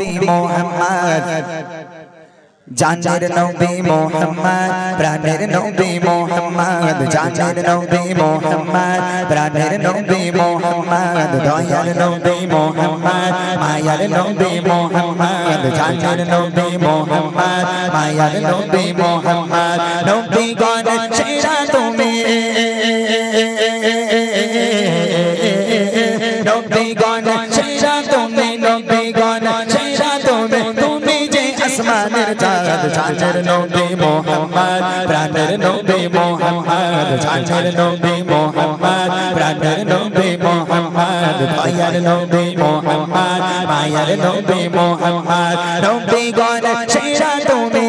নবী মোহাম্মদ জানের নবী মোহাম্মদ প্রাণের নবী মোহাম্মদ জানের নবী মোহাম্মদ প্রাণের নবী মোহাম্মদ দয়ার নবী মোহাম্মদ মায়ার নবী মোহাম্মদ জানের নবী মোহাম্মদ মায়ার নবী মোহাম্মদ নবী গণ সেরা তুমি নবী গণ সেরা তুমি নবী গণ সেরা তুমি তুমি যে আসমানের চাঁদ জানের নবী মোহাম্মদ প্রাণের নবী মোহাম্মদ জানের নবী মোহাম্মদ প্রাণের নবী মোহাম্মদ দয়ার নবী মোহাম্মদ মায়ার নবী মোহাম্মদ নবী গণ সেরা তুমি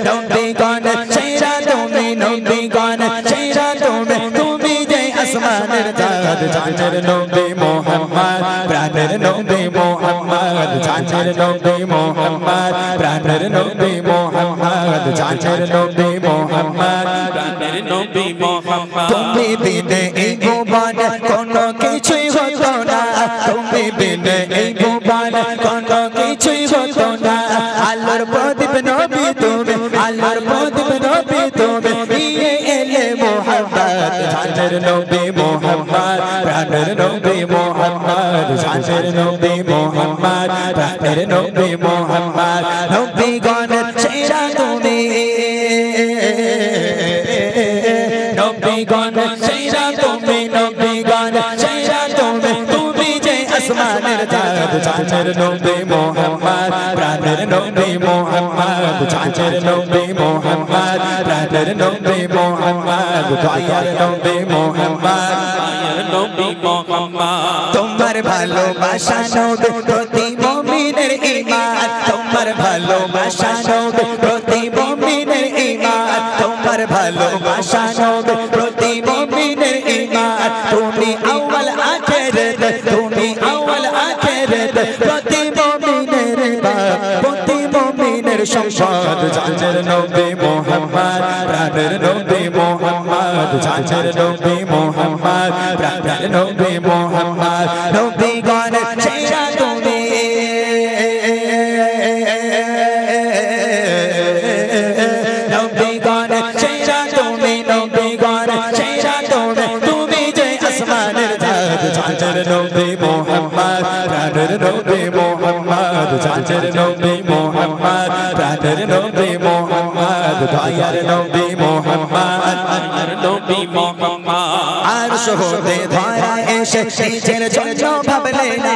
নবী গণ সেরা তুমি নবী গণ সেরা তুমি তুমি যে আসমানের চাঁদ জানের নবী মোহাম্মদ প্রাণের নবী মোহাম্মদ জানের নবী মোহাম্মদ প্রাণের নবী মোহাম্মদ জানের নবী মোহাম্মদ প্রাণের নবী মোহাম্মদ তুমি বিনে এই ভুবন কোনো কিছুই হতো না তুমি বিনে এই ভুবন কোনো কিছুই হতো না আল্লাহর প্রদীপ নবী তুমি আল্লাহর প্রদীপ নবী তুমি দিয়ে এলে মোহাম্মদ জানের নবী মোহাম্মদ প্রাণের নবী মোহাম্মদ জানের নবী মোহাম্মদ প্রাণের নবী মোহাম্মদ নবী গণ সেরা তুমি নবী গণ সেরা তুমি নবী গণ সেরা তুমি তুমি যে আসমানের চাঁদ জানের নবী মোহাম্মদ প্রাণের নবী মোহাম্মদ জানের নবী মোহাম্মদ প্রাণের নবী মোহাম্মদ দয়ার নবী মোহাম্মদ মায়ার নবী মোহাম্মদ তোমার ভালোবাসা নবী প্রতি মুমিনের ঈমান তোমার ভালোবাসা নবী প্রতি মুমিনের ঈমান তোমার ভালোবাসা নবী প্রতি মুমিনের ঈমান তুমি আউয়াল আখিরাত তুমি আউয়াল আখিরাত প্রতি মুমিনের ঈমান প্রতি মুমিনের সম্পদ জানের নবী মোহাম্মদ প্রাণের নবী মোহাম্মদ জানের নবী মোহাম্মদ প্রাণের নবী মোহাম্মদ নবী গণ সেরা তুমি নবী গণ সেরা তুমি নবী গণ সেরা তুমি তুমি যে আসমানের চাঁদ জানের নবী মোহাম্মদ প্রাণের নবী মোহাম্মদ জানের নবী মোহাম্মদ প্রাণের নবী মোহাম্মদ দয়ার নবী মোহাম্মদ মায়ার নবী মোহাম্মদ আরশ হতে ধরা এসে নিজের জন্য ভাবলে না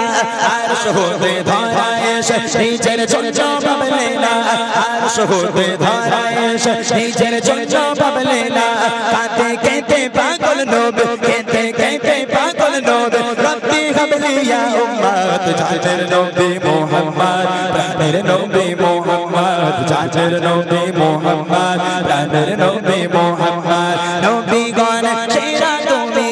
আরশ হতে ধরা এসে নিজের জন্য ভাবলে না আরশ হতে ধরা এসে নিজের জন্য ভাবলে না কাঁদতে কেঁদে পাগল নবী কেঁদে কেঁদে পাগল নবী রব্বি হাবলি ইয়া উম্মত জানের নবী মোহাম্মদ প্রাণের নবী মোহাম্মদ জানের নবী মোহাম্মদ প্রাণের নবী মোহাম্মদ নবী গণ সেরা তুমি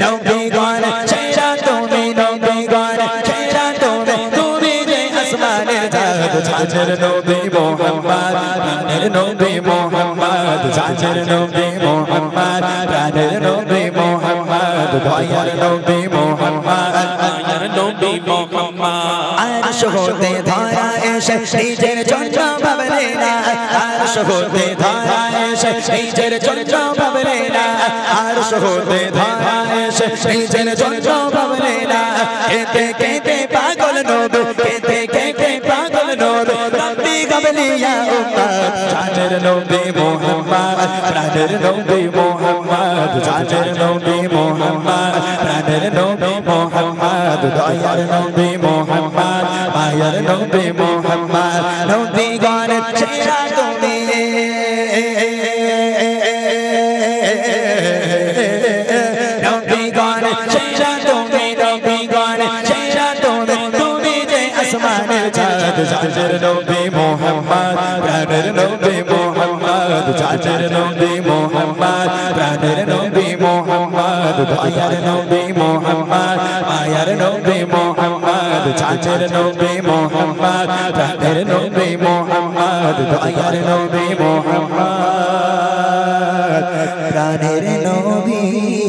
নবী গণ সেরা তুমি নবী গণ সেরা তুমি তুমি যে আসমানের চাঁদ জানের নবী মোহাম্মদ প্রাণের নবী মোহাম্মদ জানের নবী মোহাম্মদ প্রাণের নবী মোহাম্মদ দয়ার নবী মোহাম্মদ মায়ার নবী মোহাম্মদ আরশ হতে ধরা এসে নিজের জন্য ভাবলে না আরশ হতে ধরা এসে নিজের জন্য ভাবলে না আরশ হতে ধরা এসে নিজের জন্য ভাবলে না কেঁদে কেঁদে পাগল নবী কেঁদে কেঁদে পাগল নবী রব্বি হাবলি ইয়া উম্মত জানের নবী মোহাম্মদ প্রাণের নবী মোহাম্মদ জানের নবী মোহাম্মদ প্রাণের নবী মোহাম্মদ দয়ার নবী মোহাম্মদ মায়ার নবী মোহাম্মদ নবী গণ সেরা তুমি নবী গণ সেরা তুমি নবী গণ সেরা তুমি তুমি যে আসমানের চাঁদ জানের নবী মোহাম্মদ প্রাণের নবী মোহাম্মদ জানের নবী মোহাম্মদ প্রাণের নবী মোহাম্মদ দয়ার নবী মোহাম্মদ মায়ার নবী মোহাম্মদ জানের নবী মোহাম্মদ প্রাণের নবী মোহাম্মদ দয়ার নবী মোহাম্মদ প্রাণের নবী